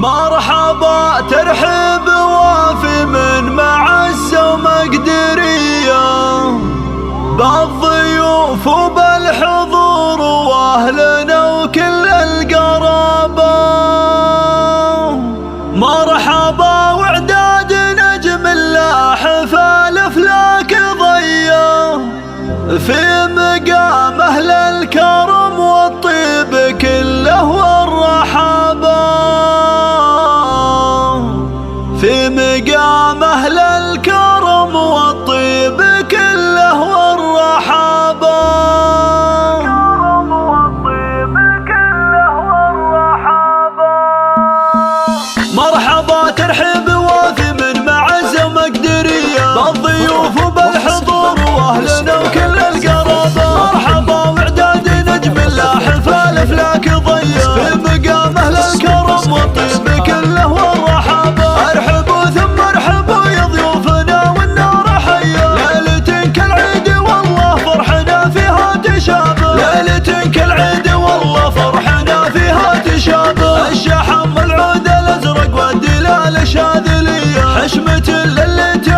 مرحبا ترحب وافي من معزة ومقدرية، بالضيوف وبالحضور واهلنا وكل القرابة. مرحبا وعداد نجم اللاح فالافلاك ضيه، في مقام اهل الكرم والطيب كله والرحابة. في مقام اهل الكرم والطيب كله والرحابة. مرحبا ترحب وافي من معزة ومقدرية، بالضيوف وبالحضور واهلنا وكل القرابة. مرحبا وعداد نجم اللاح فالافلاك ضيه، في مقام اهل الكرم والطيب كله والرحابة. ارحبوا ثم ارحبوا يا ضيوفنا والنار حيه، ليلة كالعيد والله فرحنا فيها تشابه. ليلة كالعيد والله فرحنا فيها تشابه. الشحم والعود الازرق والدلال شاذليه، حشمة الليلة